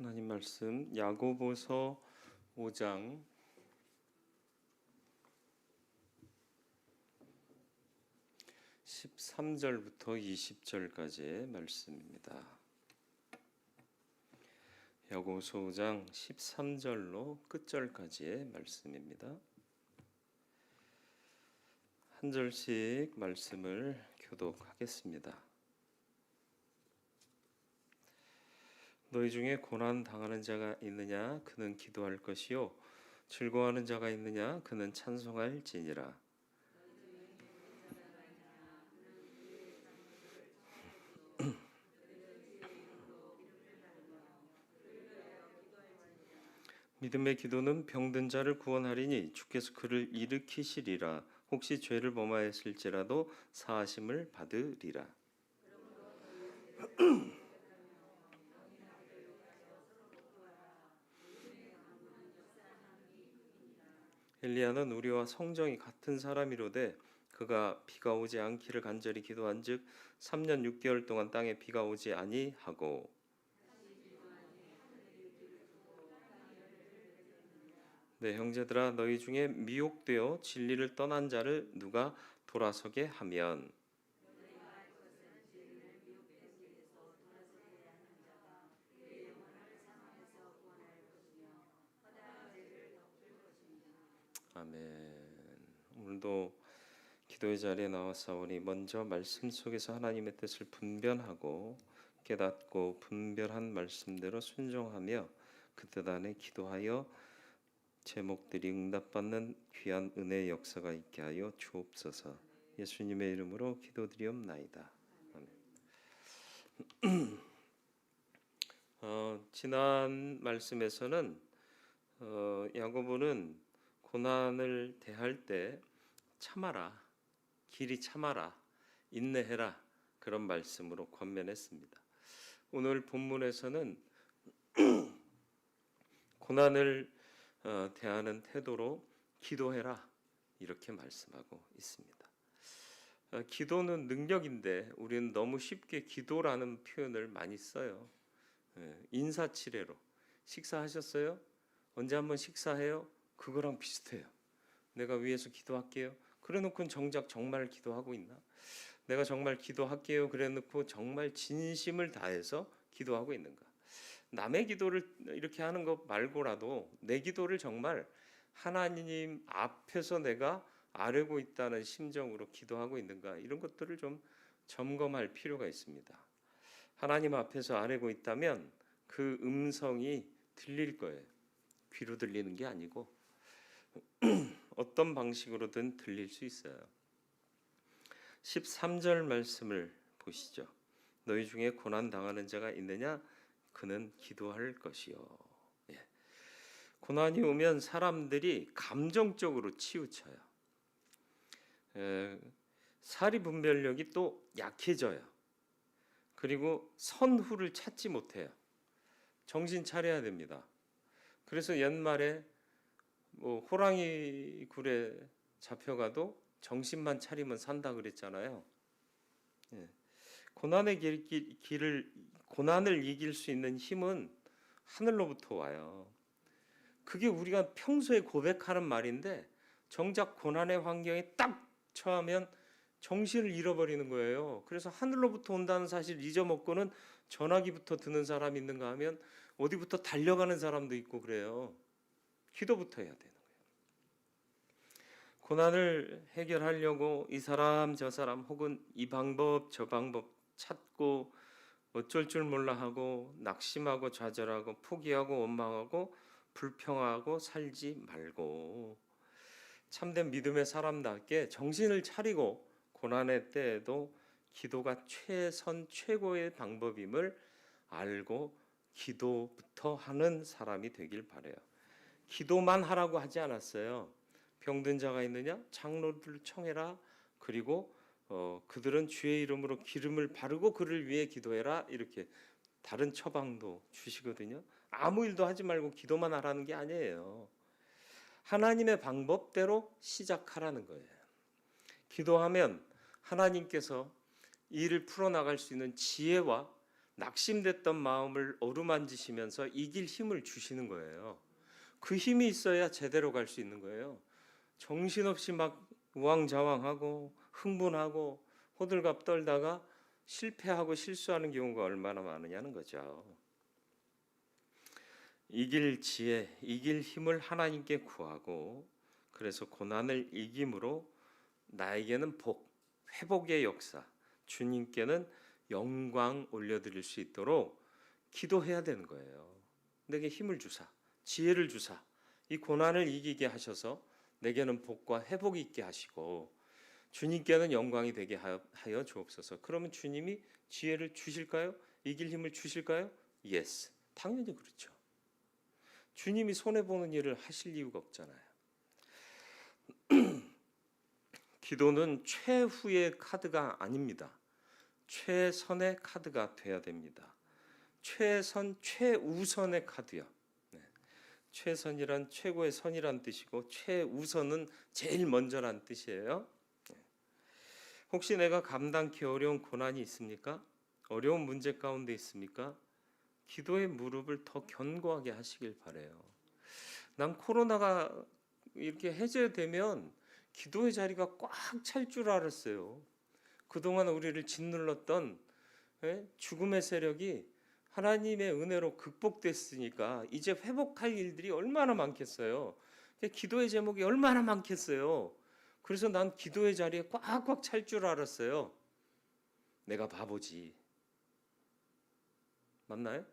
하나님 말씀 야고보서 5장 13절부터 20절까지의 말씀입니다. 야고보서 5장 13절로 끝절까지의 말씀입니다. 한 절씩 말씀을 교독하겠습니다. 너희 중에 고난 당하는 자가 있느냐? 그는 기도할 것이요 즐거워하는 자가 있느냐? 그는 찬송할지니라. 믿음의 기도는 병든 자를 구원하리니 주께서 그를 일으키시리라. 혹시 죄를 범하였을지라도 사하심을 받으리라. 엘리야는 우리와 성정이 같은 사람이로되 그가 비가 오지 않기를 간절히 기도한즉 3년 6개월 동안 땅에 비가 오지 아니하고 네, 형제들아 너희 중에 미혹되어 진리를 떠난 자를 누가 돌아서게 하면 아멘. 오늘도 기도의 자리에 나와사오니 먼저 말씀 속에서 하나님의 뜻을 분별하고 깨닫고 분별한 말씀대로 순종하며 그 뜻 안에 기도하여 제목들이 응답받는 귀한 은혜의 역사가 있게 하여 주옵소서. 예수님의 이름으로 기도드리옵나이다. 아멘. 지난 말씀에서는 야고보는 고난을 대할 때 참아라, 길이 참아라, 인내해라 그런 말씀으로 권면했습니다. 오늘 본문에서는 고난을 대하는 태도로 기도해라 이렇게 말씀하고 있습니다. 기도는 능력인데 우리는 너무 쉽게 기도라는 표현을 많이 써요. 인사치레로 식사하셨어요? 언제 한번 식사해요? 그거랑 비슷해요. 내가 위해서 기도할게요. 그래놓고 정작 정말 기도하고 있나? 내가 정말 기도할게요. 그래놓고 정말 진심을 다해서 기도하고 있는가? 남의 기도를 이렇게 하는 것 말고라도 내 기도를 정말 하나님 앞에서 내가 아뢰고 있다는 심정으로 기도하고 있는가? 이런 것들을 좀 점검할 필요가 있습니다. 하나님 앞에서 아뢰고 있다면 그 음성이 들릴 거예요. 귀로 들리는 게 아니고 어떤 방식으로든 들릴 수 있어요. 13절 말씀을 보시죠. 너희 중에 고난 당하는 자가 있느냐? 그는 기도할 것이요. 예. 고난이 오면 사람들이 감정적으로 치우쳐요. 사리 분별력이 또 약해져요. 그리고 선후를 찾지 못해요. 정신 차려야 됩니다. 그래서 옛말에 호랑이 굴에 잡혀가도 정신만 차리면 산다 그랬잖아요. 예. 고난을 이길 수 있는 힘은 하늘로부터 와요. 그게 우리가 평소에 고백하는 말인데 정작 고난의 환경에 딱 처하면 정신을 잃어버리는 거예요. 그래서 하늘로부터 온다는 사실을 잊어먹고는 전화기부터 드는 사람이 있는가 하면 어디부터 달려가는 사람도 있고 그래요. 기도부터 해야 되는 거예요. 고난을 해결하려고 이 사람 저 사람 혹은 이 방법 저 방법 찾고 어쩔 줄 몰라 하고 낙심하고 좌절하고 포기하고 원망하고 불평하고 살지 말고 참된 믿음의 사람답게 정신을 차리고 고난의 때에도 기도가 최고의 방법임을 알고 기도부터 하는 사람이 되길 바라요. 기도만 하라고 하지 않았어요. 병든 자가 있느냐? 장로들 청해라. 그리고 그들은 주의 이름으로 기름을 바르고 그를 위해 기도해라. 이렇게 다른 처방도 주시거든요. 아무 일도 하지 말고 기도만 하라는 게 아니에요. 하나님의 방법대로 시작하라는 거예요. 기도하면 하나님께서 이 일을 풀어나갈 수 있는 지혜와 낙심됐던 마음을 어루만지시면서 이길 힘을 주시는 거예요. 그 힘이 있어야 제대로 갈 수 있는 거예요. 정신없이 막 우왕좌왕하고 흥분하고 호들갑 떨다가 실패하고 실수하는 경우가 얼마나 많으냐는 거죠. 이길 지혜, 이길 힘을 하나님께 구하고, 그래서 고난을 이김으로 나에게는 복, 회복의 역사, 주님께는 영광 올려드릴 수 있도록 기도해야 되는 거예요. 내게 힘을 주사, 지혜를 주사, 이 고난을 이기게 하셔서 내게는 복과 회복이 있게 하시고 주님께는 영광이 되게 하여 주옵소서. 그러면 주님이 지혜를 주실까요? 이길 힘을 주실까요? Yes, 당연히 그렇죠. 주님이 손해보는 일을 하실 이유가 없잖아요. 기도는 최후의 카드가 아닙니다. 최선의 카드가 돼야 됩니다. 최선, 최우선의 카드요. 네. 최선이란 최고의 선이란 뜻이고 최우선은 제일 먼저란 뜻이에요. 네. 혹시 내가 감당하기 어려운 고난이 있습니까? 어려운 문제 가운데 있습니까? 기도의 무릎을 더 견고하게 하시길 바래요. 난 코로나가 이렇게 해제되면 기도의 자리가 꽉 찰 줄 알았어요. 그동안 우리를 짓눌렀던 죽음의 세력이 하나님의 은혜로 극복됐으니까 이제 회복할 일들이 얼마나 많겠어요. 기도의 제목이 얼마나 많겠어요. 그래서 난 기도의 자리에 꽉꽉 찰 줄 알았어요. 내가 바보지. 맞나요?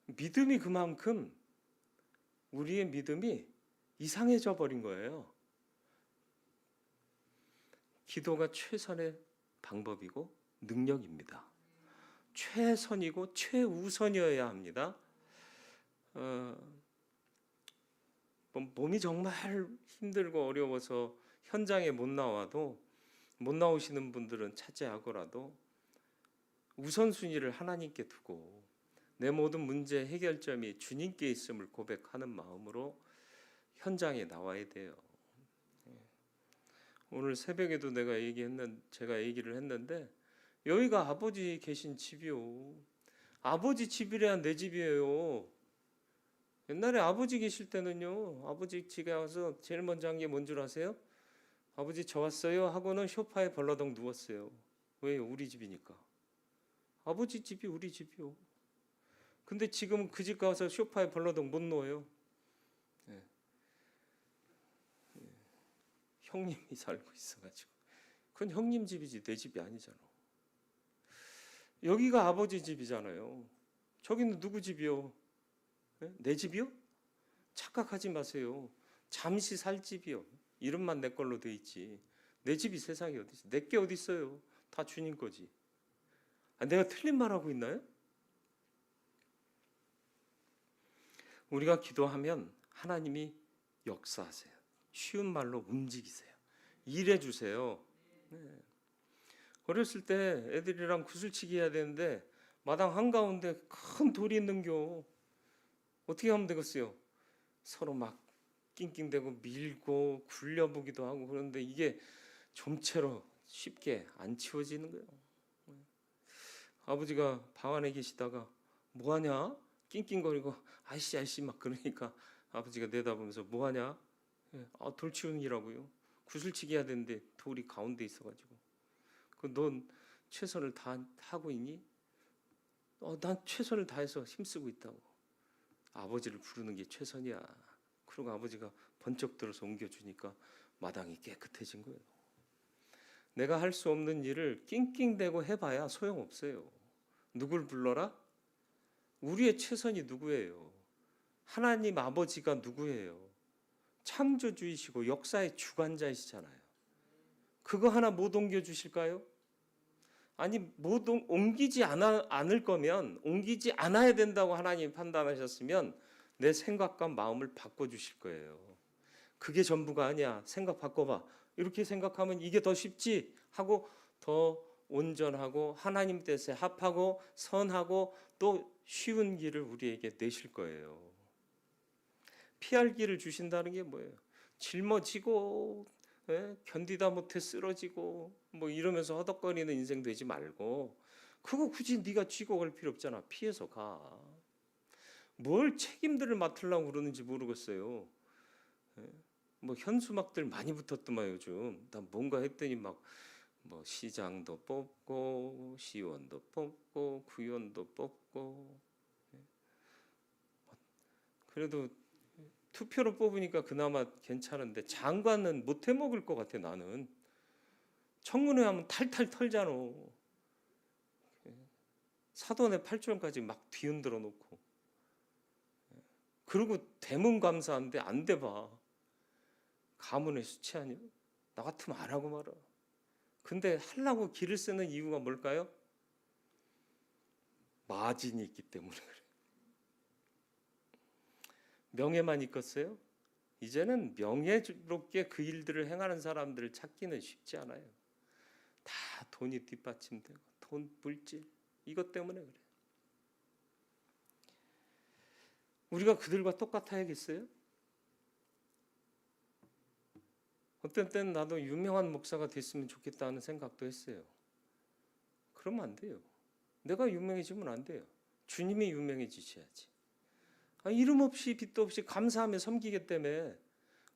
믿음이 그만큼 우리의 믿음이 이상해져 버린 거예요. 기도가 최선의 방법이고 능력입니다. 최선이고 최우선이어야 합니다. 몸이 정말 힘들고 어려워서 현장에 못 나오시는 분들은 차지하고라도 우선순위를 하나님께 두고 내 모든 문제 해결점이 주님께 있음을 고백하는 마음으로 현장에 나와야 돼요. 오늘 새벽에도 제가 얘기를 했는데 여기가 아버지 계신 집이요. 아버지 집이래야 내 집이에요. 옛날에 아버지 계실 때는요. 아버지 집에 와서 제일 먼저 한 게 뭔 줄 아세요? 아버지 저 왔어요 하고는 소파에 벌러덩 누웠어요. 왜요? 우리 집이니까. 아버지 집이 우리 집이요. 근데 지금 그 집 가서 소파에 벌러덩 못 누워요. 네. 형님이 살고 있어가지고. 그건 형님 집이지 내 집이 아니잖아. 여기가 아버지 집이잖아요. 저기는 누구 집이요? 내 집이요? 착각하지 마세요. 잠시 살 집이요. 이름만 내 걸로 돼 있지. 내 집이 세상에 어디 있어? 내 게 어디 있어요? 다 주님 거지. 내가 틀린 말 하고 있나요? 우리가 기도하면 하나님이 역사하세요. 쉬운 말로 움직이세요. 일해 주세요. 네. 어렸을 때 애들이랑 구슬치기 해야 되는데 마당 한가운데 큰 돌이 있는겨. 어떻게 하면 되겠어요? 서로 막 낑낑대고 밀고 굴려보기도 하고 그런데 이게 좀채로 쉽게 안 치워지는 거예요. 아버지가 방 안에 계시다가 뭐하냐? 낑낑거리고 아이씨 막 그러니까 아버지가 내다보면서 뭐하냐? 돌 치우는 일하고요. 구슬치기 해야 되는데 돌이 가운데 있어가지고 넌 최선을 다하고 있니? 난 최선을 다해서 힘쓰고 있다고. 아버지를 부르는 게 최선이야. 그리고 아버지가 번쩍 들어서 옮겨주니까 마당이 깨끗해진 거예요. 내가 할 수 없는 일을 낑낑대고 해봐야 소용없어요. 누굴 불러라? 우리의 최선이 누구예요? 하나님 아버지가 누구예요? 창조주이시고 역사의 주관자이시잖아요. 그거 하나 못 옮겨주실까요? 아니 못 옮기지 않을 거면 옮기지 않아야 된다고 하나님이 판단하셨으면 내 생각과 마음을 바꿔주실 거예요. 그게 전부가 아니야. 생각 바꿔봐. 이렇게 생각하면 이게 더 쉽지 하고 더 온전하고 하나님 뜻에 합하고 선하고 또 쉬운 길을 우리에게 내실 거예요. 피할 길을 주신다는 게 뭐예요? 짊어지고 견디다 못해 쓰러지고 뭐 이러면서 허덕거리는 인생 되지 말고 그거 굳이 네가 쥐고 갈 필요 없잖아. 피해서 가. 뭘 책임들을 맡으려고 그러는지 모르겠어요. 예? 뭐 현수막들 많이 붙었더만 요즘. 나 뭔가 했더니 막 뭐 시장도 뽑고 시의원도 뽑고 구의원도 뽑고. 그래도 투표로 뽑으니까 그나마 괜찮은데 장관은 못 해먹을 것 같아 나는. 청문회 하면 탈탈 털잖아. 사돈의 8조까지 막 뒤흔들어 놓고. 그리고 대문감사인데 안 돼봐. 가문의 수치 아니야? 나 같으면 안 하고 말아. 근데 하려고 기를 쓰는 이유가 뭘까요? 마진이 있기 때문에 그래. 명예만 있겠어요? 이제는 명예롭게 그 일들을 행하는 사람들을 찾기는 쉽지 않아요. 다 돈이 뒷받침되고 돈, 물질 이것 때문에 그래. 우리가 그들과 똑같아야겠어요? 어떤 때는 나도 유명한 목사가 됐으면 좋겠다는 생각도 했어요. 그러면 안 돼요. 내가 유명해지면 안 돼요. 주님이 유명해지셔야지. 이름 없이 빚도 없이 감사하며 섬기기 때문에.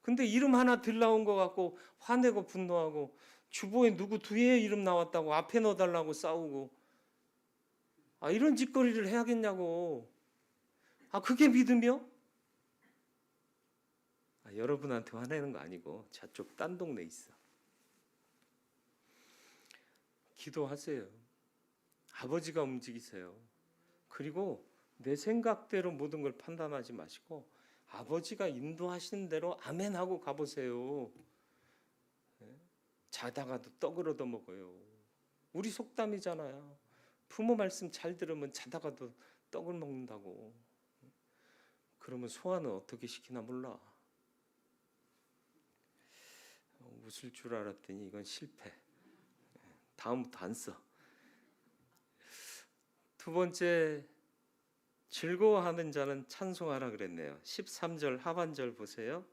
근데 이름 하나 들 나온 것 같고 화내고 분노하고 주보에 누구 뒤에 이름 나왔다고 앞에 넣어달라고 싸우고 이런 짓거리를 해야겠냐고. 그게 믿음이요? 여러분한테 화내는 거 아니고 저쪽 딴 동네 있어. 기도하세요. 아버지가 움직이세요. 그리고 내 생각대로 모든 걸 판단하지 마시고 아버지가 인도하시는 대로 아멘 하고 가보세요. 자다가도 떡을 얻어 먹어요. 우리 속담이잖아요. 부모 말씀 잘 들으면 자다가도 떡을 먹는다고. 그러면 소화는 어떻게 시키나 몰라. 웃을 줄 알았더니 이건 실패. 다음부터 안 써. 두 번째, 즐거워하는 자는 찬송하라 그랬네요. 13절 하반절 보세요.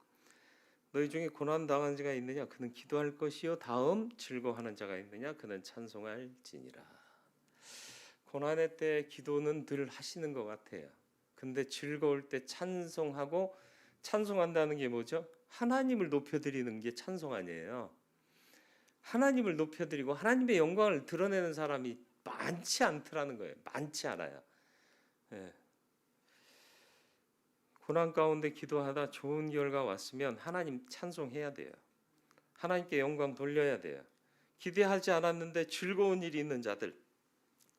너희 중에 고난 당한 자가 있느냐 그는 기도할 것이요 다음 즐거워하는 자가 있느냐 그는 찬송할지니라. 고난의 때 기도는 늘 하시는 것 같아요. 근데 즐거울 때 찬송하고, 찬송한다는 게 뭐죠? 하나님을 높여드리는 게 찬송 아니에요. 하나님을 높여드리고 하나님의 영광을 드러내는 사람이 많지 않더라는 거예요. 많지 않아요. 예. 고난 가운데 기도하다 좋은 결과 왔으면 하나님 찬송해야 돼요. 하나님께 영광 돌려야 돼요. 기대하지 않았는데 즐거운 일이 있는 자들,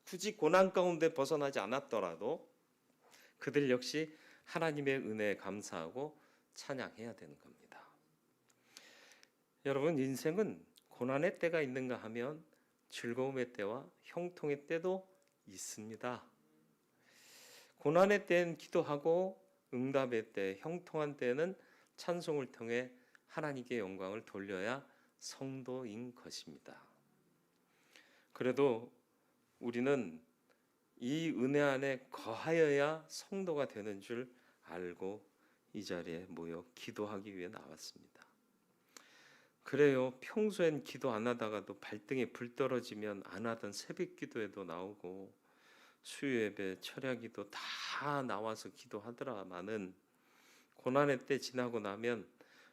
굳이 고난 가운데 벗어나지 않았더라도 그들 역시 하나님의 은혜에 감사하고 찬양해야 되는 겁니다. 여러분, 인생은 고난의 때가 있는가 하면 즐거움의 때와 형통의 때도 있습니다. 고난의 때는 기도하고 응답의 때, 형통한 때는 찬송을 통해 하나님께 영광을 돌려야 성도인 것입니다. 그래도 우리는 이 은혜 안에 거하여야 성도가 되는 줄 알고 이 자리에 모여 기도하기 위해 나왔습니다. 그래요. 평소엔 기도 안 하다가도 발등에 불 떨어지면 안 하던 새벽 기도에도 나오고 수요 예배, 철야 기도 다 나와서 기도하더라마는 고난의 때 지나고 나면,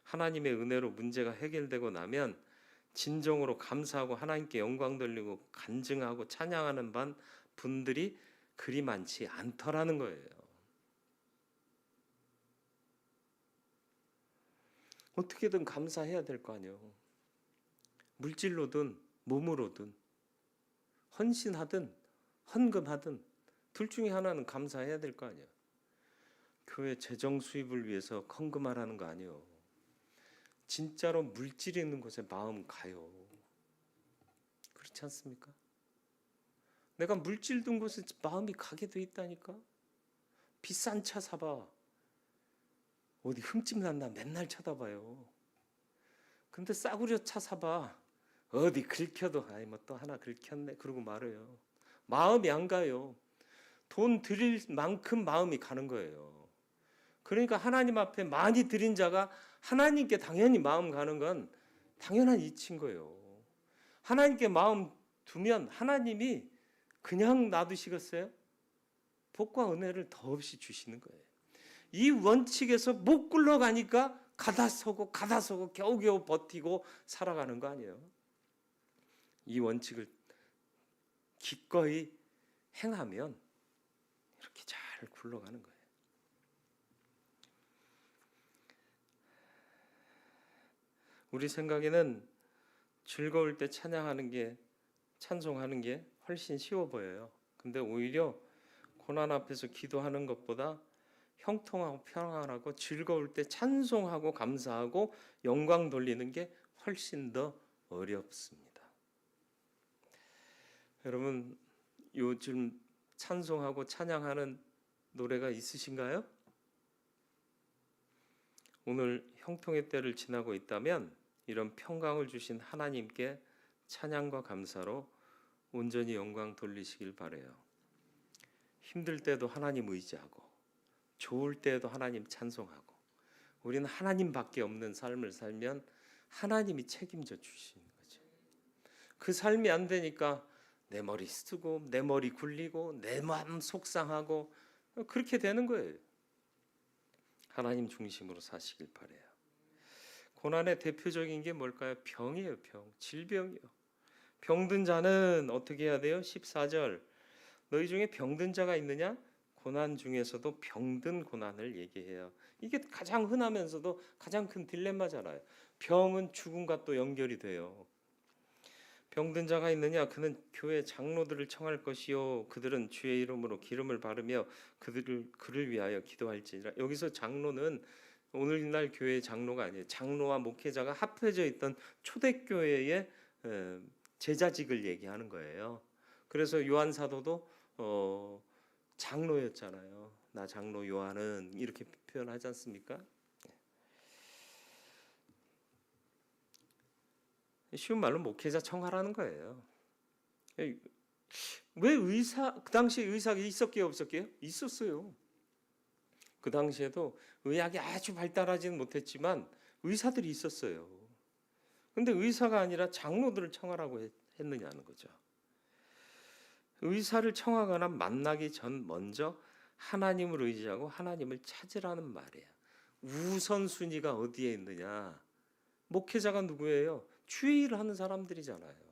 하나님의 은혜로 문제가 해결되고 나면 진정으로 감사하고 하나님께 영광 돌리고 간증하고 찬양하는 반 분들이 그리 많지 않더라는 거예요. 어떻게든 감사해야 될 거 아니에요. 물질로든 몸으로든 헌신하든 헌금하든 둘 중에 하나는 감사해야 될 거 아니에요. 교회 재정 수입을 위해서 헌금하라는 거 아니에요. 진짜로 물질이 있는 곳에 마음 가요. 그렇지 않습니까? 내가 물질 든 곳에 마음이 가게 돼 있다니까. 비싼 차 사봐. 어디 흠집 났나 맨날 쳐다봐요. 근데 싸구려 차 사봐. 어디 긁혀도 뭐 또 하나 긁혔네 그러고 말아요. 마음이 안 가요. 돈 드릴 만큼 마음이 가는 거예요. 그러니까 하나님 앞에 많이 드린 자가 하나님께 당연히 마음 가는 건 당연한 이치인 거예요. 하나님께 마음 두면 하나님이 그냥 놔두시겠어요? 복과 은혜를 더없이 주시는 거예요. 이 원칙에서 못 굴러가니까 가다서고 겨우겨우 버티고 살아가는 거 아니에요. 이 원칙을 기꺼이 행하면 이렇게 잘 굴러가는 거예요. 우리 생각에는 즐거울 때 찬송하는 게 훨씬 쉬워 보여요. 근데 오히려 고난 앞에서 기도하는 것보다 형통하고 평안하고 즐거울 때 찬송하고 감사하고 영광 돌리는 게 훨씬 더 어렵습니다. 여러분, 요즘 찬송하고 찬양하는 노래가 있으신가요? 오늘 형통의 때를 지나고 있다면 이런 평강을 주신 하나님께 찬양과 감사로 온전히 영광 돌리시길 바라요. 힘들 때도 하나님 의지하고 좋을 때도 하나님 찬송하고 우리는 하나님밖에 없는 삶을 살면 하나님이 책임져 주시는 거죠. 그 삶이 안 되니까 내 머리 쓰고 내 머리 굴리고 내 마음 속상하고 그렇게 되는 거예요. 하나님 중심으로 사시길 바라요. 고난의 대표적인 게 뭘까요? 병이에요. 질병이요. 병든 자는 어떻게 해야 돼요? 14절 너희 중에 병든 자가 있느냐? 고난 중에서도 병든 고난을 얘기해요. 이게 가장 흔하면서도 가장 큰 딜레마잖아요. 병은 죽음과 또 연결이 돼요. 병든 자가 있느냐? 그는 교회 장로들을 청할 것이요 그들은 주의 이름으로 기름을 바르며 그를 위하여 기도할지니라. 여기서 장로는 오늘날 교회의 장로가 아니에요. 장로와 목회자가 합해져 있던 초대교회의 제자직을 얘기하는 거예요. 그래서 요한 사도도 장로였잖아요. 나 장로 요한은 이렇게 표현하지 않습니까? 쉬운 말로 목회자 청하라는 거예요. 왜 그 당시에 의사가 있었게요, 없었게요? 있었어요. 그 당시에도 의학이 아주 발달하지는 못했지만 의사들이 있었어요. 근데 의사가 아니라 장로들을 청하라고 했느냐는 거죠. 의사를 청하거나 만나기 전 먼저 하나님을 의지하고 하나님을 찾으라는 말이에요. 우선순위가 어디에 있느냐? 목회자가 누구예요? 주의 일을 하는 사람들이잖아요.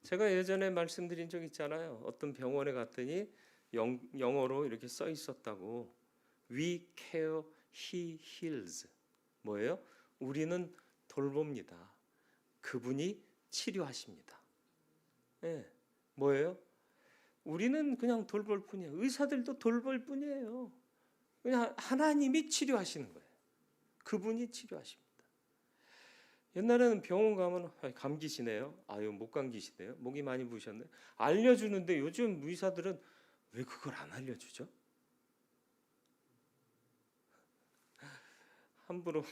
제가 예전에 말씀드린 적 있잖아요. 어떤 병원에 갔더니 영어로 이렇게 써 있었다고. We care, he heals. 뭐예요? 우리는 돌봅니다. 그분이 치료하십니다. 네. 뭐예요? 우리는 그냥 돌볼 뿐이에요. 의사들도 돌볼 뿐이에요. 그냥 하나님이 치료하시는 거예요. 그분이 치료하십니다. 옛날에는 병원 가면 감기시네요. 아유 목 감기시네요. 목이 많이 부으셨네요. 알려주는데 요즘 의사들은 왜 그걸 안 알려주죠? 함부로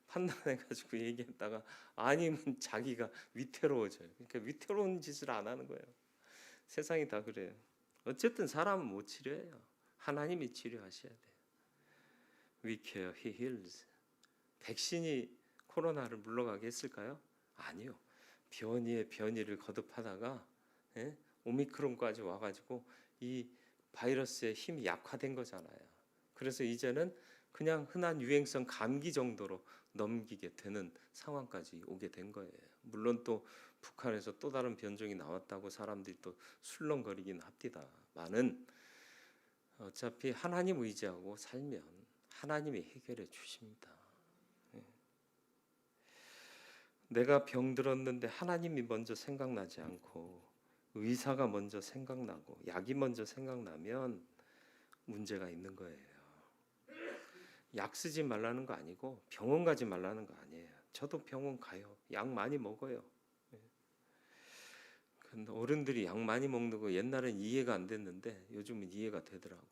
판단해가지고 얘기했다가 아니면 자기가 위태로워져요. 그러니까 위태로운 짓을 안 하는 거예요. 세상이 다 그래요. 어쨌든 사람은 못 치료해요. 하나님이 치료하셔야 돼요. We care, He heals. 백신이 코로나를 물러가게 했을까요? 아니요. 변이에 변이를 거듭하다가 오미크론까지 와가지고 이 바이러스의 힘이 약화된 거잖아요. 그래서 이제는 그냥 흔한 유행성 감기 정도로 넘기게 되는 상황까지 오게 된 거예요. 물론 또 북한에서 또 다른 변종이 나왔다고 사람들이 또 술렁거리긴 합니다만은 어차피 하나님 의지하고 살면 하나님이 해결해 주십니다. 내가 병들었는데 하나님이 먼저 생각나지 않고 의사가 먼저 생각나고 약이 먼저 생각나면 문제가 있는 거예요. 약 쓰지 말라는 거 아니고 병원 가지 말라는 거 아니에요. 저도 병원 가요. 약 많이 먹어요. 근데 어른들이 약 많이 먹는 거 옛날엔 이해가 안 됐는데 요즘은 이해가 되더라고.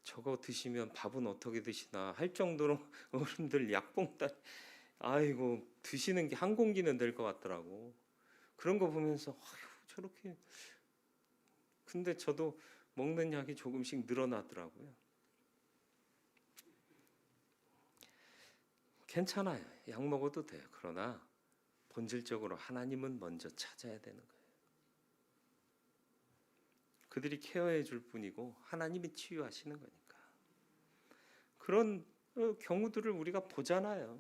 저거 드시면 밥은 어떻게 드시나 할 정도로 어른들 약봉다리 아이고 드시는 게 한 공기는 될 것 같더라고. 그런 거 보면서 아유 저렇게 근데 저도 먹는 약이 조금씩 늘어나더라고요. 괜찮아요. 약 먹어도 돼요. 그러나 본질적으로 하나님은 먼저 찾아야 되는 거예요. 그들이 케어해 줄 뿐이고 하나님이 치유하시는 거니까. 그런 경우들을 우리가 보잖아요.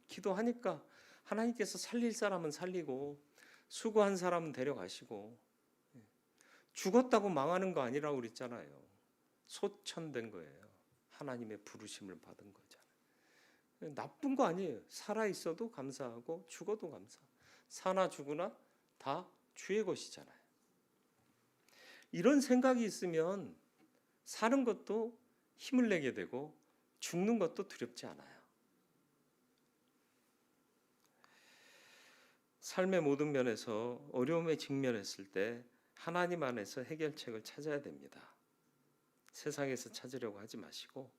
기도하니까 하나님께서 살릴 사람은 살리고 수고한 사람은 데려가시고 죽었다고 망하는 거 아니라고 그랬잖아요. 소천된 거예요. 하나님의 부르심을 받은 거잖아요. 나쁜 거 아니에요. 살아 있어도 감사하고 죽어도 감사. 사나 죽으나 다 주의 것이잖아요. 이런 생각이 있으면 사는 것도 힘을 내게 되고 죽는 것도 두렵지 않아요. 삶의 모든 면에서 어려움에 직면했을 때 하나님 안에서 해결책을 찾아야 됩니다. 세상에서 찾으려고 하지 마시고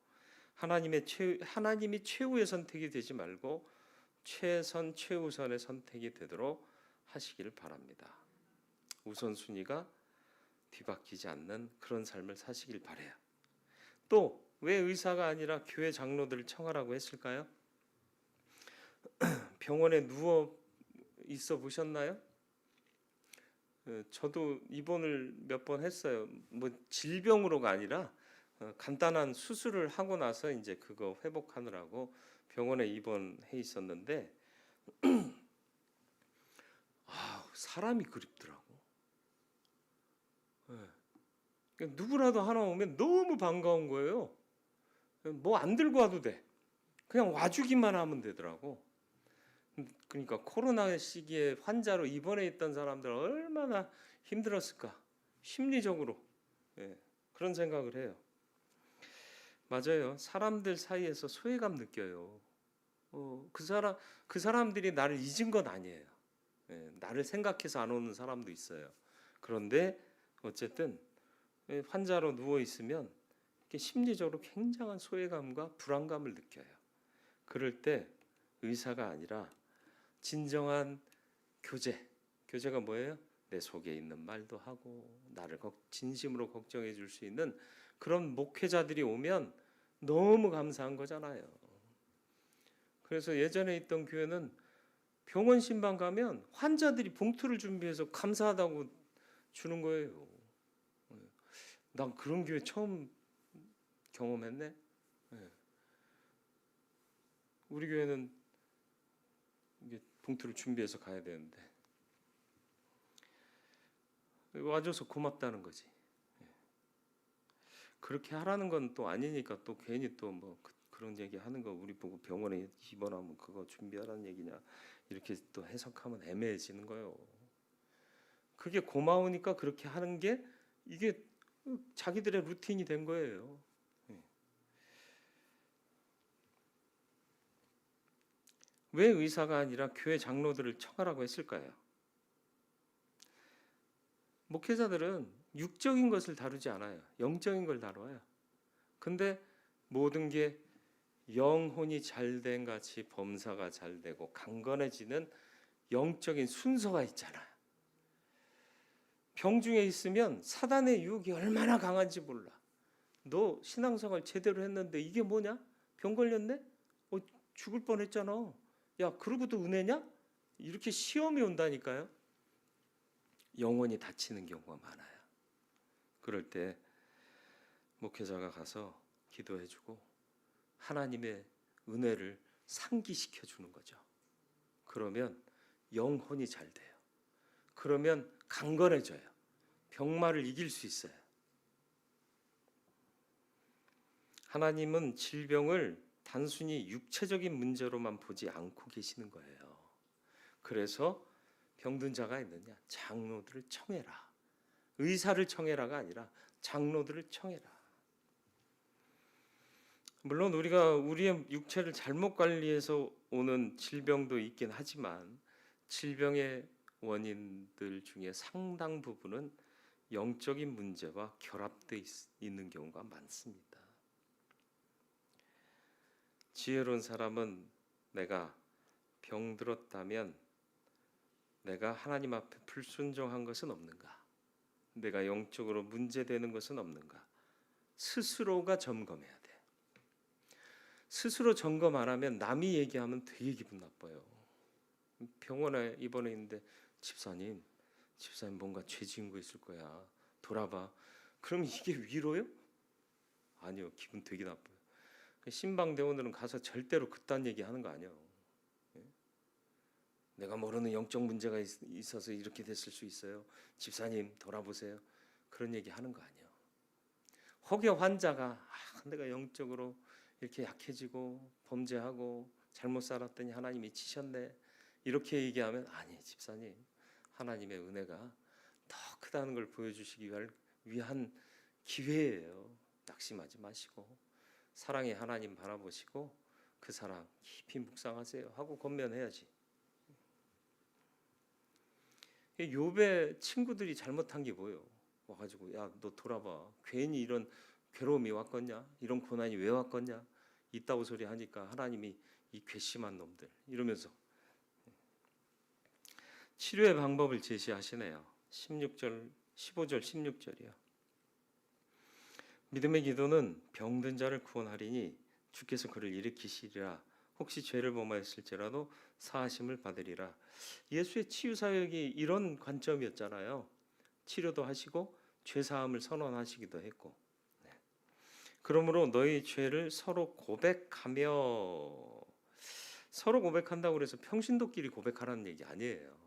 하나님이 최후의 선택이 되지 말고 최우선의 선택이 되도록 하시기를 바랍니다. 우선순위가 뒤바뀌지 않는 그런 삶을 사시길 바래요. 또 왜 의사가 아니라 교회 장로들을 청하라고 했을까요? 병원에 누워 있어 보셨나요? 저도 입원을 몇 번 했어요. 뭐 질병으로가 아니라 간단한 수술을 하고 나서 이제 그거 회복하느라고 병원에 입원해 있었는데 사람이 그립더라고. 누구라도 하나 오면 너무 반가운 거예요. 뭐 안 들고 와도 돼. 그냥 와주기만 하면 되더라고. 그러니까 코로나 시기에 환자로 입원해 있던 사람들 얼마나 힘들었을까. 심리적으로 그런 생각을 해요. 맞아요. 사람들 사이에서 소외감 느껴요. 그 사람들이 나를 잊은 건 아니에요. 나를 생각해서 안 오는 사람도 있어요. 그런데 어쨌든 환자로 누워 있으면 심리적으로 굉장한 소외감과 불안감을 느껴요. 그럴 때 의사가 아니라 진정한 교제가 뭐예요? 내 속에 있는 말도 하고 나를 진심으로 걱정해 줄 수 있는 그런 목회자들이 오면 너무 감사한 거잖아요. 그래서 예전에 있던 교회는 병원 신방 가면 환자들이 봉투를 준비해서 감사하다고 주는 거예요. 난 그런 교회 처음 경험했네. 우리 교회는 이게 봉투를 준비해서 가야 되는데 와줘서 고맙다는 거지. 그렇게 하라는 건 또 아니니까 또 괜히 또 뭐 그런 얘기 하는 거 우리 보고 병원에 입원하면 그거 준비하라는 얘기냐 이렇게 또 해석하면 애매해지는 거예요. 그게 고마우니까 그렇게 하는 게 이게 자기들의 루틴이 된 거예요. 왜 의사가 아니라 교회 장로들을 청하라고 했을까요? 목회자들은 육적인 것을 다루지 않아요. 영적인 걸 다뤄요. 근데 모든 게 영혼이 잘된 같이 범사가 잘 되고 강건해지는 영적인 순서가 있잖아요. 병중에 있으면 사단의 유혹이 얼마나 강한지 몰라. 너 신앙생활 제대로 했는데 이게 뭐냐? 병 걸렸네? 죽을 뻔했잖아. 야, 그러고도 은혜냐? 이렇게 시험이 온다니까요. 영혼이 다치는 경우가 많아요. 그럴 때 목회자가 가서 기도해주고 하나님의 은혜를 상기시켜 주는 거죠. 그러면 영혼이 잘 돼요. 그러면 강건해져요. 병마를 이길 수 있어요. 하나님은 질병을 단순히 육체적인 문제로만 보지 않고 계시는 거예요. 그래서 병든 자가 있느냐? 장로들을 청해라. 의사를 청해라가 아니라 장로들을 청해라. 물론 우리가 우리의 육체를 잘못 관리해서 오는 질병도 있긴 하지만 질병의 원인들 중에 상당 부분은 영적인 문제와 결합되어 있는 경우가 많습니다. 지혜로운 사람은 내가 병들었다면 내가 하나님 앞에 불순종한 것은 없는가? 내가 영적으로 문제되는 것은 없는가? 스스로가 점검해야 돼. 스스로 점검 안 하면 남이 얘기하면 되게 기분 나빠요. 병원에 입원해 있는데 집사님 뭔가 죄 지은 거 있을 거야. 돌아봐. 그럼 이게 위로요? 아니요. 기분 되게 나빠요. 신방대원들은 가서 절대로 그딴 얘기 하는 거 아니에요. 예? 내가 모르는 영적 문제가 있어서 이렇게 됐을 수 있어요. 집사님 돌아보세요. 그런 얘기 하는 거 아니에요. 혹여 환자가 내가 영적으로 이렇게 약해지고 범죄하고 잘못 살았더니 하나님이 치셨네 이렇게 얘기하면 아니 집사님 하나님의 은혜가 더 크다는 걸 보여주시기 위한 기회예요. 낙심하지 마시고 사랑의 하나님 바라보시고 그 사랑 깊이 묵상하세요 하고 권면해야지. 욥의 친구들이 잘못한 게 뭐예요? 와가지고 야 너 돌아봐 괜히 이런 괴로움이 왔겠냐 이런 고난이 왜 왔겠냐 이따구 소리 하니까 하나님이 이 괘씸한 놈들 이러면서 치료의 방법을 제시하시네요. 16절 15절 16절이요. 믿음의 기도는 병든 자를 구원하리니 주께서 그를 일으키시리라. 혹시 죄를 범하였을지라도 사하심을 받으리라. 예수의 치유 사역이 이런 관점이었잖아요. 치료도 하시고 죄 사함을 선언하시기도 했고. 그러므로 너희 죄를 서로 고백한다고 그래서 평신도끼리 고백하라는 얘기 아니에요.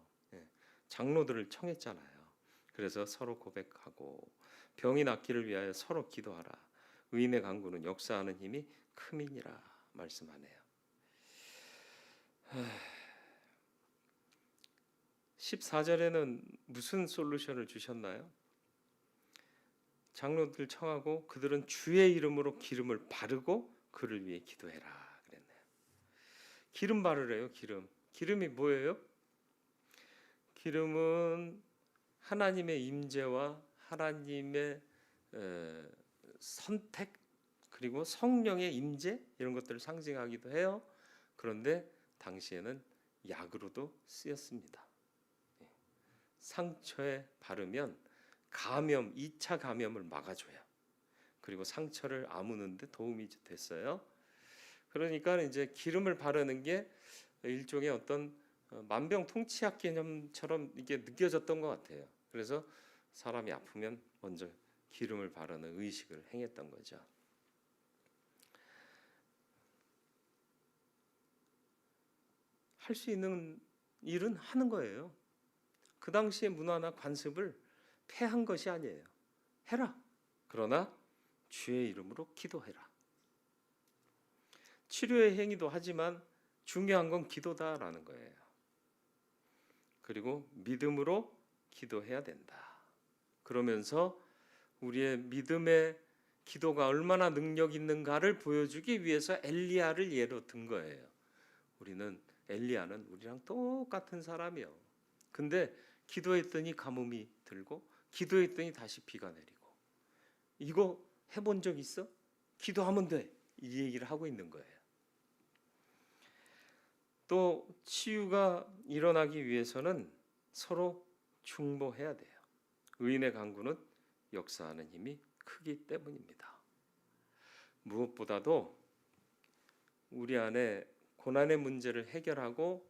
장로들을 청했잖아요. 그래서 서로 고백하고 병이 낫기를 위하여 서로 기도하라. 의인의 간구는 역사하는 힘이 큼이니라 말씀하네요. 14절에는 무슨 솔루션을 주셨나요? 장로들 청하고 그들은 주의 이름으로 기름을 바르고 그를 위해 기도해라 그랬네요. 기름 바르래요. 기름이 뭐예요? 기름은 하나님의 임재와 하나님의 선택 그리고 성령의 임재 이런 것들을 상징하기도 해요. 그런데 당시에는 약으로도 쓰였습니다. 상처에 바르면 감염, 2차 감염을 막아줘요. 그리고 상처를 아무는 데 도움이 됐어요. 그러니까 이제 기름을 바르는 게 일종의 어떤 만병통치약 개념처럼 이게 느껴졌던 것 같아요. 그래서 사람이 아프면 먼저 기름을 바르는 의식을 행했던 거죠. 할 수 있는 일은 하는 거예요. 그 당시의 문화나 관습을 폐한 것이 아니에요. 해라. 그러나 주의 이름으로 기도해라. 치료의 행위도 하지만 중요한 건 기도다라는 거예요. 그리고 믿음으로 기도해야 된다. 그러면서 우리의 믿음의 기도가 얼마나 능력 있는가를 보여주기 위해서 엘리야를 예로 든 거예요. 엘리야는 우리랑 똑같은 사람이요. 근데 기도했더니 가뭄이 들고 기도했더니 다시 비가 내리고 이거 해본 적 있어? 기도하면 돼. 이 얘기를 하고 있는 거예요. 또 치유가 일어나기 위해서는 서로 중보해야 돼요. 의인의 간구는 역사하는 힘이 크기 때문입니다. 무엇보다도 우리 안에 고난의 문제를 해결하고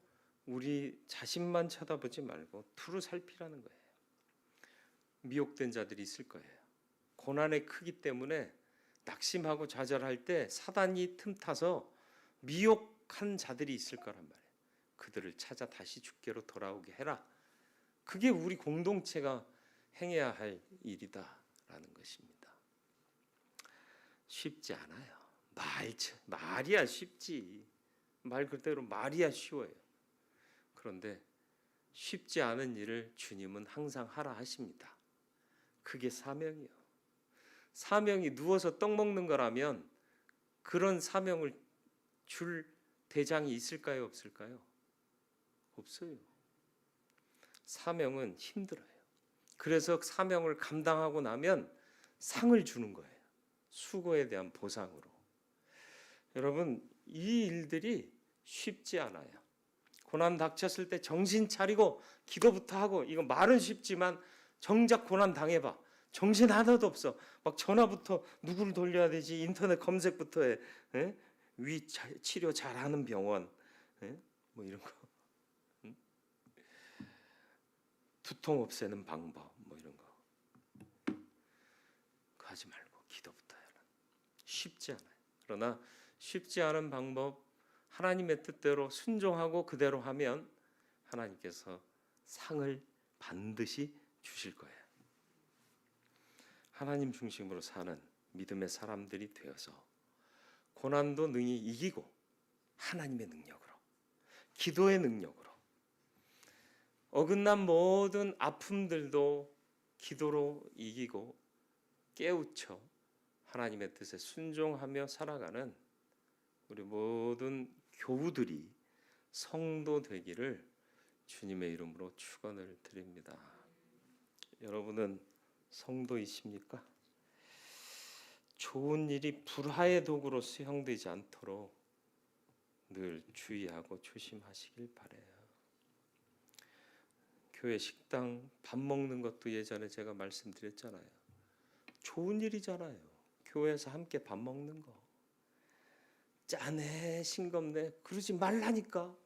우리 자신만 쳐다보지 말고 두루 살피라는 거예요. 미혹된 자들이 있을 거예요. 고난의 크기 때문에 낙심하고 좌절할 때 사단이 틈타서 미혹한 자들이 있을 거란 말이에요. 그들을 찾아 다시 주께로 돌아오게 해라. 그게 우리 공동체가 행해야 할 일이다라는 것입니다. 쉽지 않아요. 말이야 쉽지. 말 그대로 말이야 쉬워요. 그런데 쉽지 않은 일을 주님은 항상 하라 하십니다. 그게 사명이요. 사명이 누워서 떡 먹는 거라면 그런 사명을 줄 대장이 있을까요? 없을까요? 없어요. 사명은 힘들어요. 그래서 사명을 감당하고 나면 상을 주는 거예요. 수고에 대한 보상으로. 여러분, 이 일들이 쉽지 않아요. 고난 닥쳤을 때 정신 차리고 기도부터 하고 이거 말은 쉽지만 정작 고난 당해봐. 정신 하나도 없어. 막 전화부터 누구를 돌려야 되지 인터넷 검색부터 해. 에? 위 치료 잘하는 병원 뭐 이런 거. 응? 두통 없애는 방법 뭐 이런 거. 하지 말고 기도부터 해라. 쉽지 않아요. 그러나 쉽지 않은 방법, 하나님의 뜻대로 순종하고 그대로 하면 하나님께서 상을 반드시 주실 거예요. 하나님 중심으로 사는 믿음의 사람들이 되어서 고난도 능히 이기고 하나님의 능력으로, 기도의 능력으로, 어긋난 모든 아픔들도 기도로 이기고 깨우쳐 하나님의 뜻에 순종하며 살아가는 우리 모든 교우들이 성도 되기를 주님의 이름으로 축원을 드립니다. 여러분은 성도이십니까? 좋은 일이 불화의 도구로 수용되지 않도록 늘 주의하고 조심하시길 바라요. 교회 식당 밥 먹는 것도 예전에 제가 말씀드렸잖아요. 좋은 일이잖아요. 교회에서 함께 밥 먹는 거. 짜네 싱겁네 그러지 말라니까.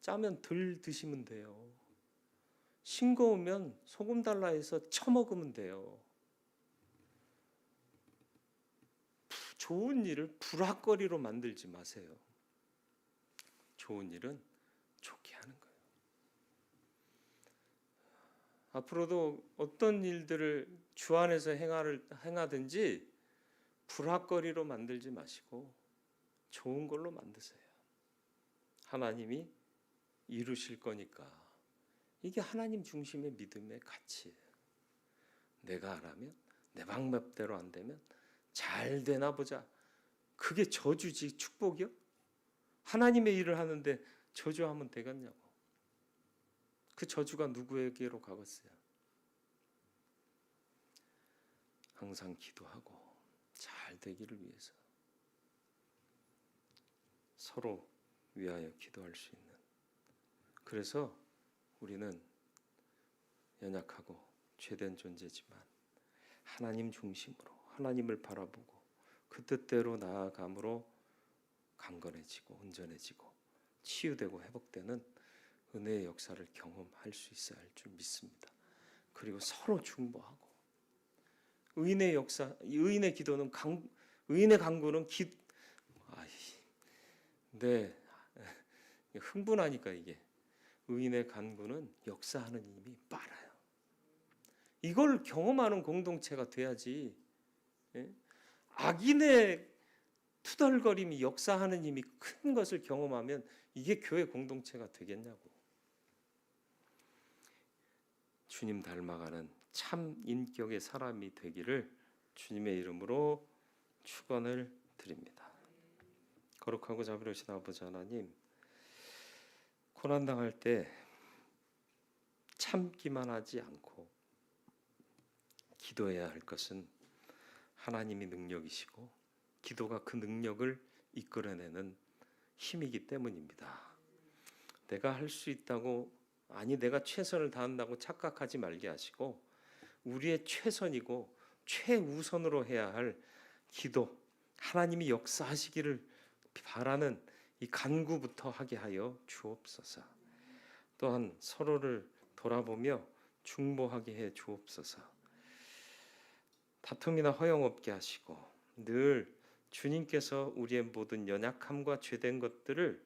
짜면 덜 드시면 돼요. 싱거우면 소금 달라 해서 처먹으면 돼요. 좋은 일을 불화거리로 만들지 마세요. 좋은 일은 좋게 하는 거예요. 앞으로도 어떤 일들을 주 안에서 행하든지 불화거리로 만들지 마시고 좋은 걸로 만드세요. 하나님이 이루실 거니까. 이게 하나님 중심의 믿음의 가치예요. 내가 안 하면, 내 방법대로 안 되면 잘 되나 보자. 그게 저주지 축복이요? 하나님의 일을 하는데 저주하면 되겠냐고. 그 저주가 누구에게로 가겠어요? 항상 기도하고 잘 되기를 위해서 서로 위하여 기도할 수 있는. 그래서 우리는 연약하고 죄된 존재지만 하나님 중심으로 하나님을 바라보고 그 뜻대로 나아감으로 강건해지고 온전해지고 치유되고 회복되는 은혜의 역사를 경험할 수 있어야 할 줄 믿습니다. 그리고 서로 중보하고 의인의 역사, 의인의 기도는 의인의 간구는 흥분하니까 이게 의인의 간구는 역사하는 힘이 빨라요. 이걸 경험하는 공동체가 돼야지. 악인의 투덜거림이 역사하는 힘이 큰 것을 경험하면 이게 교회 공동체가 되겠냐고. 주님 닮아가는 참 인격의 사람이 되기를 주님의 이름으로 축원을 드립니다. 거룩하고 자비로우신 아버지 하나님, 고난당할 때 참기만 하지 않고 기도해야 할 것은 하나님이 능력이시고 기도가 그 능력을 이끌어내는 힘이기 때문입니다. 내가 할 수 있다고, 아니 내가 최선을 다한다고 착각하지 말게 하시고 우리의 최선이고 최우선으로 해야 할 기도, 하나님이 역사하시기를 바라는 이 간구부터 하게 하여 주옵소서. 또한 서로를 돌아보며 중보하게 해 주옵소서. 다툼이나 허영 없게 하시고 늘 주님께서 우리의 모든 연약함과 죄된 것들을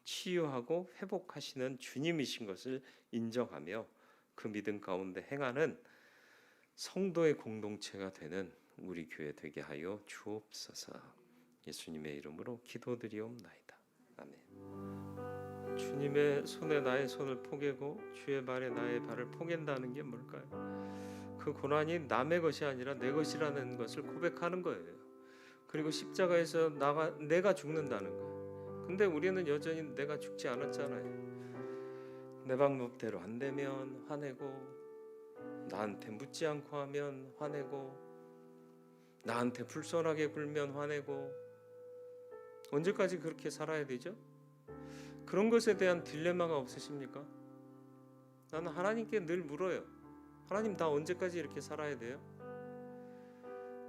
치유하고 회복하시는 주님이신 것을 인정하며 그 믿음 가운데 행하는 성도의 공동체가 되는 우리 교회 되게 하여 주옵소서. 예수님의 이름으로 기도드리옵나이다. 아멘. 주님의 손에 나의 손을 포개고 주의 발에 나의 발을 포갠다는 게 뭘까요? 그 고난이 남의 것이 아니라 내 것이라는 것을 고백하는 거예요. 그리고 십자가에서 내가 죽는다는 거예요. 근데 우리는 여전히 내가 죽지 않았잖아요. 내 방법대로 안 되면 화내고, 나한테 묻지 않고 하면 화내고, 나한테 불손하게 굴면 화내고, 언제까지 그렇게 살아야 되죠? 그런 것에 대한 딜레마가 없으십니까? 나는 하나님께 늘 물어요. 하나님, 나 언제까지 이렇게 살아야 돼요?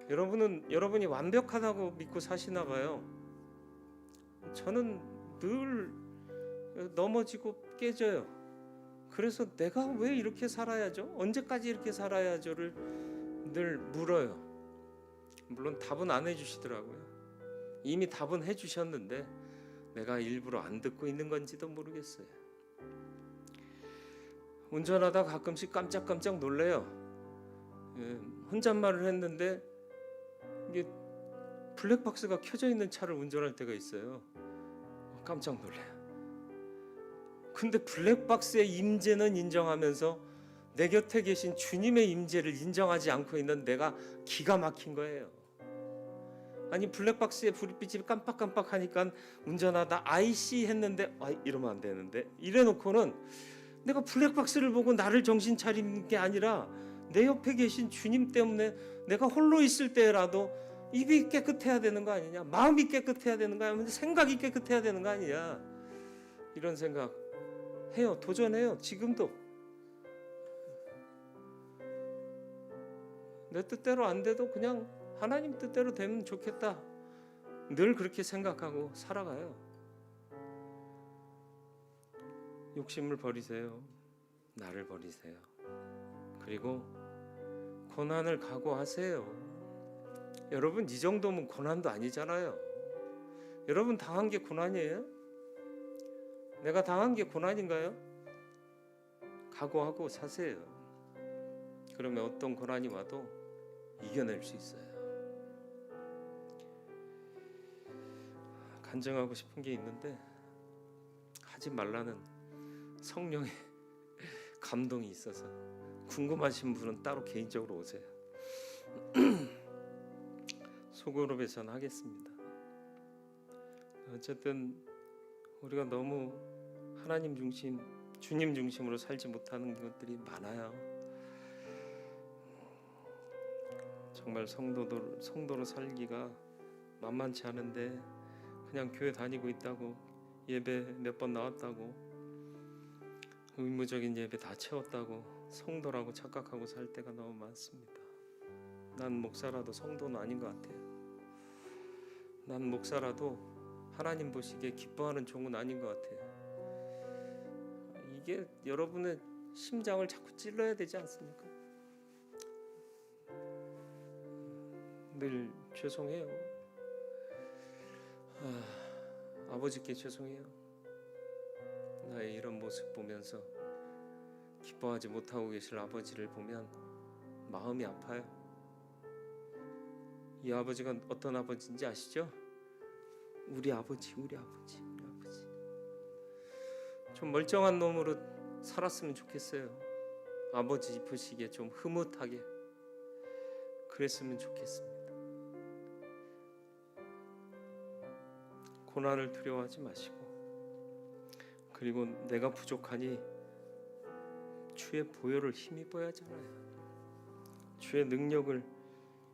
여러분이 완벽하다고 믿고 사시나 봐요. 저는 늘 넘어지고 깨져요. 그래서 내가 왜 이렇게 살아야죠? 언제까지 이렇게 살아야죠를 늘 물어요. 물론 답은 안 해주시더라고요. 이미 답은 해주셨는데 내가 일부러 안 듣고 있는 건지도 모르겠어요. 운전하다 가끔씩 깜짝깜짝 놀래요. 혼잣말을 했는데 이게 블랙박스가 켜져 있는 차를 운전할 때가 있어요. 깜짝 놀래요. 근데 블랙박스의 임재는 인정하면서 내 곁에 계신 주님의 임재를 인정하지 않고 있는 내가 기가 막힌 거예요. 아니 블랙박스의 불빛이 깜빡깜빡하니까 운전하다 IC 했는데 이러면 안 되는데 이래놓고는 내가 블랙박스를 보고 나를 정신 차린 게 아니라 내 옆에 계신 주님 때문에 내가 홀로 있을 때라도 입이 깨끗해야 되는 거 아니냐, 마음이 깨끗해야 되는 거 아니냐, 생각이 깨끗해야 되는 거 아니냐, 이런 생각 해요. 도전해요. 지금도 내 뜻대로 안 돼도 그냥 하나님 뜻대로 되면 좋겠다, 늘 그렇게 생각하고 살아가요. 욕심을 버리세요. 나를 버리세요. 그리고 고난을 각오하세요. 여러분 이 정도면 고난도 아니잖아요. 여러분 당한 게 고난이에요? 내가 당한 게 고난인가요? 각오하고 사세요. 그러면 어떤 고난이 와도 이겨낼 수 있어요. 간증하고 싶은 게 있는데 하지 말라는 성령의 감동이 있어서 궁금하신 분은 따로 개인적으로 오세요. 소그룹에서는 하겠습니다. 어쨌든 우리가 너무 하나님 중심, 주님 중심으로 살지 못하는 것들이 많아요. 정말 성도로 살기가 만만치 않은데 그냥 교회 다니고 있다고, 예배 몇 번 나왔다고, 의무적인 예배 다 채웠다고 성도라고 착각하고 살 때가 너무 많습니다. 난 목사라도 성도는 아닌 것 같아요. 난 목사라도 하나님 보시기에 기뻐하는 종은 아닌 것 같아요. 이게 여러분의 심장을 자꾸 찔러야 되지 않습니까? 늘 죄송해요. 아버지께 죄송해요. 나의 이런 모습 보면서 기뻐하지 못하고 계실 아버지를 보면 마음이 아파요. 이 아버지가 어떤 아버지인지 아시죠? 우리 아버지. 좀 멀쩡한 놈으로 살았으면 좋겠어요. 아버지 보시기에 좀 흐뭇하게 그랬으면 좋겠습니다. 고난을 두려워하지 마시고, 그리고 내가 부족하니 주의 보혈을 힘입어야 하잖아요. 주의 능력을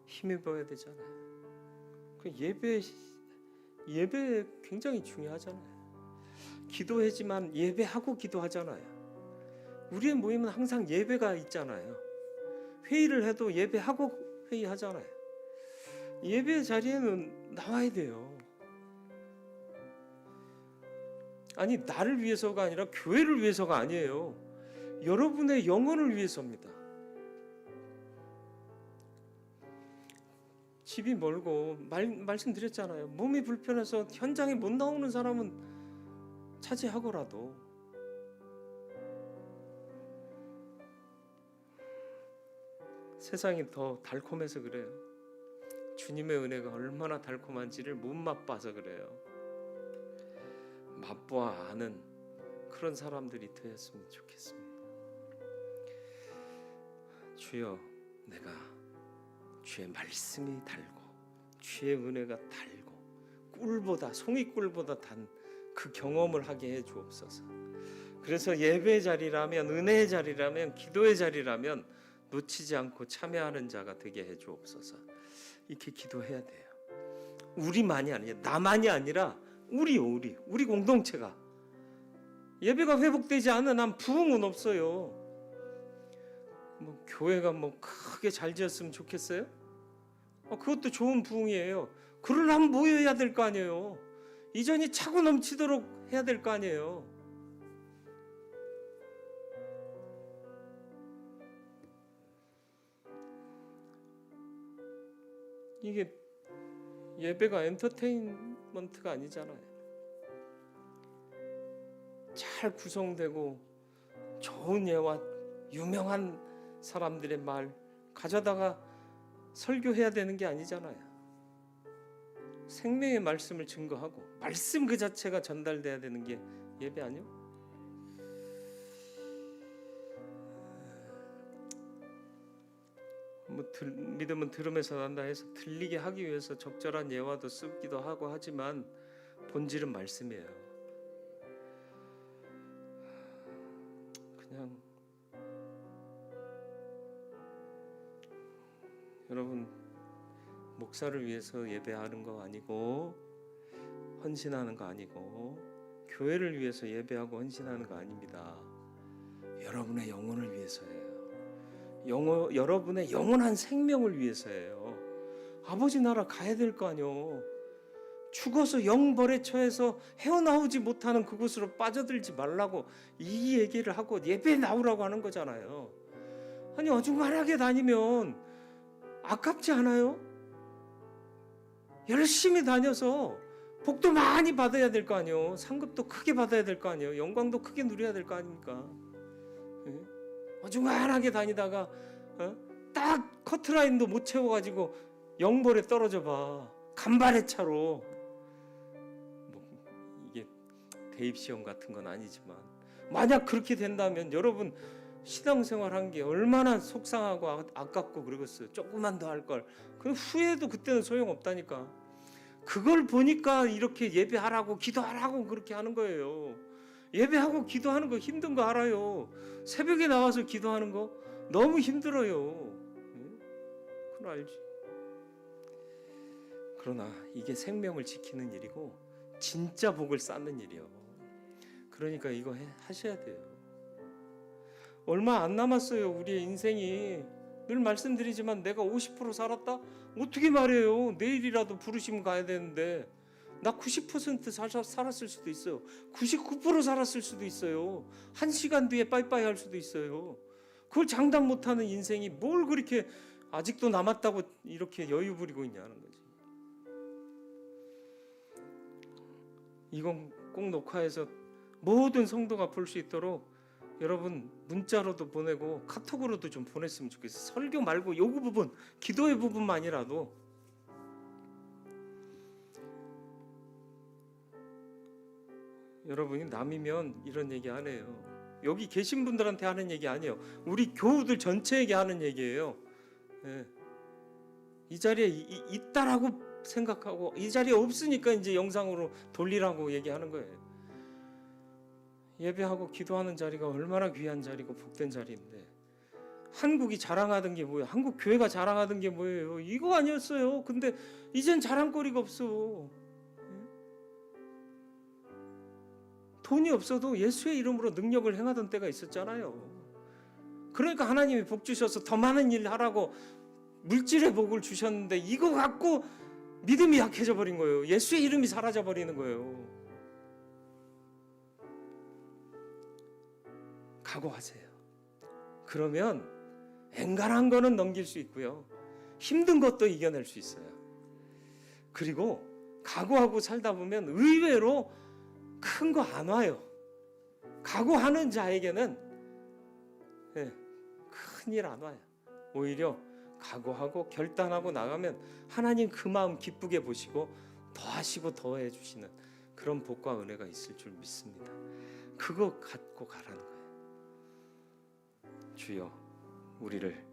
힘입어야 되잖아요. 그 예배 굉장히 중요하잖아요. 기도하지만 예배하고 기도하잖아요. 우리의 모임은 항상 예배가 있잖아요. 회의를 해도 예배하고 회의하잖아요. 예배 자리에는 나와야 돼요. 아니 나를 위해서가 아니라 교회를 위해서가 아니에요. 여러분의 영혼을 위해서입니다. 집이 멀고 말씀드렸잖아요. 몸이 불편해서 현장에 못 나오는 사람은 차지하고라도 세상이 더 달콤해서 그래요. 주님의 은혜가 얼마나 달콤한지를 못 맛봐서 그래요. 맛보아 아는 그런 사람들이 되었으면 좋겠습니다. 주여, 내가 주의 말씀이 달고 주의 은혜가 달고 꿀보다, 송이꿀보다 단 그 경험을 하게 해 주옵소서. 그래서 예배의 자리라면, 은혜의 자리라면, 기도의 자리라면 놓치지 않고 참여하는 자가 되게 해 주옵소서. 이렇게 기도해야 돼요. 우리만이 아니라, 나만이 아니라 우리 공동체가. 예배가 회복되지 않은 한 부흥은 없어요. 교회가 크게 잘 지었으면 좋겠어요? 그것도 좋은 부흥이에요. 그러려면 모여야 될 거 아니에요. 이전이 차고 넘치도록 해야 될 거 아니에요. 이게 예배가 엔터테인먼트가 아니잖아요. 잘 구성되고 좋은 예와 유명한 사람들의 말 가져다가 설교해야 되는 게 아니잖아요. 생명의 말씀을 증거하고 말씀 그 자체가 전달돼야 되는 게 예배 아니요? 믿음은 들음에서 난다 해서 들리게 하기 위해서 적절한 예화도 쓰기도 하고 하지만 본질은 말씀이에요. 그냥 여러분, 목사를 위해서 예배하는 거 아니고 헌신하는 거 아니고 교회를 위해서 예배하고 헌신하는 거 아닙니다. 여러분의 영혼을 위해서예요. 여러분의 영원한 생명을 위해서예요. 아버지 나라 가야 될 거 아니요. 죽어서 영벌에 처해서 헤어나오지 못하는 그곳으로 빠져들지 말라고 이 얘기를 하고 예배에 나오라고 하는 거잖아요. 아니 어중간하게 다니면 아깝지 않아요? 열심히 다녀서 복도 많이 받아야 될 거 아니요. 상급도 크게 받아야 될 거 아니요. 영광도 크게 누려야 될 거 아닙니까? 어중간하게 다니다가 딱 커트라인도 못 채워가지고 영벌에 떨어져 봐. 간발의 차로. 뭐 이게 대입시험 같은 건 아니지만 만약 그렇게 된다면 여러분 신앙생활 한 게 얼마나 속상하고 아깝고 그러겠어요. 조금만 더 할 걸. 그 후회도 그때는 소용없다니까. 그걸 보니까 이렇게 예배하라고 기도하라고 그렇게 하는 거예요. 예배하고 기도하는 거 힘든 거 알아요. 새벽에 나와서 기도하는 거 너무 힘들어요. 그건 알지. 그러나 이게 생명을 지키는 일이고 진짜 복을 쌓는 일이요. 그러니까 이거 하셔야 돼요. 얼마 안 남았어요. 우리의 인생이. 늘 말씀드리지만 내가 50% 살았다? 어떻게 말해요. 내일이라도 부르시면 가야 되는데 나 90% 살았을 수도 있어요. 99% 살았을 수도 있어요. 1시간 뒤에 빠이빠이 할 수도 있어요. 그걸 장담 못하는 인생이 뭘 그렇게 아직도 남았다고 이렇게 여유 부리고 있냐는 거지. 이건 꼭 녹화해서 모든 성도가 볼 수 있도록 여러분 문자로도 보내고 카톡으로도 좀 보냈으면 좋겠어요. 설교 말고 요구 부분, 기도의 부분만이라도. 여러분이 남이면 이런 얘기 안 해요. 여기 계신 분들한테 하는 얘기 아니에요. 우리 교우들 전체에게 하는 얘기예요. 네. 이 자리에 있다라고 생각하고 이 자리에 없으니까 이제 영상으로 돌리라고 얘기하는 거예요. 예배하고 기도하는 자리가 얼마나 귀한 자리고 복된 자리인데 한국이 자랑하던 게 뭐예요? 한국 교회가 자랑하던 게 뭐예요? 이거 아니었어요. 근데 이젠 자랑거리가 없어. 돈이 없어도 예수의 이름으로 능력을 행하던 때가 있었잖아요. 그러니까 하나님이 복 주셔서 더 많은 일 하라고 물질의 복을 주셨는데 이거 갖고 믿음이 약해져 버린 거예요. 예수의 이름이 사라져 버리는 거예요. 각오하세요. 그러면 엔간한 거는 넘길 수 있고요. 힘든 것도 이겨낼 수 있어요. 그리고 각오하고 살다 보면 의외로 큰 거 안 와요. 각오하는 자에게는 큰일 안 와요. 오히려 각오하고 결단하고 나가면 하나님 그 마음 기쁘게 보시고 더 하시고 더 해주시는 그런 복과 은혜가 있을 줄 믿습니다. 그거 갖고 가라는 거예요. 주여 우리를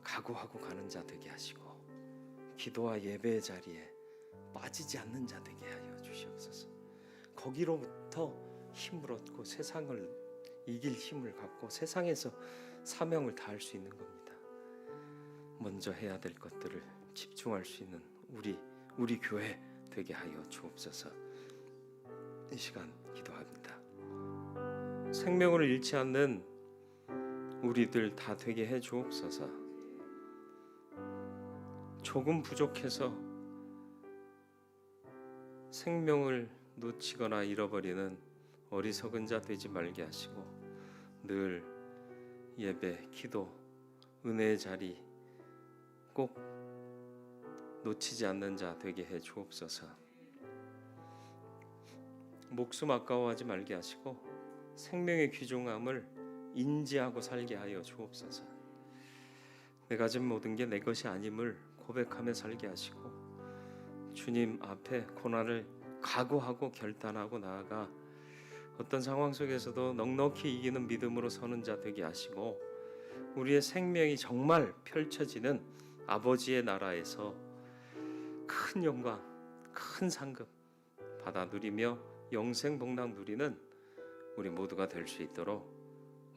각오하고 가는 자 되게 하시고 기도와 예배의 자리에 빠지지 않는 자 되게 하여 주시옵소서. 거기로부터 힘을 얻고 세상을 이길 힘을 갖고 세상에서 사명을 다할 수 있는 겁니다. 먼저 해야 될 것들을 집중할 수 있는 우리 교회 되게 하여 주옵소서. 이 시간 기도합니다. 생명을 잃지 않는 우리들 다 되게 해 주옵소서. 조금 부족해서 생명을 놓치거나 잃어버리는 어리석은 자 되지 말게 하시고 늘 예배, 기도, 은혜의 자리 꼭 놓치지 않는 자 되게 해 주옵소서. 목숨 아까워하지 말게 하시고 생명의 귀중함을 인지하고 살게 하여 주옵소서. 내 가진 모든 게 내 것이 아님을 고백하며 살게 하시고 주님 앞에 고난을 각오하고 결단하고 나아가 어떤 상황 속에서도 넉넉히 이기는 믿음으로 서는 자 되게 하시고 우리의 생명이 정말 펼쳐지는 아버지의 나라에서 큰 영광, 큰 상급 받아 누리며 영생 복락 누리는 우리 모두가 될 수 있도록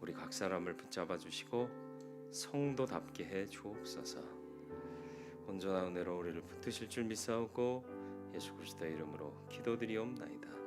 우리 각 사람을 붙잡아 주시고 성도답게 해 주옵소서. 온전한 은혜로 우리를 붙드실 줄 믿사오고 예수 그리스도의 이름으로 기도드리옵나이다.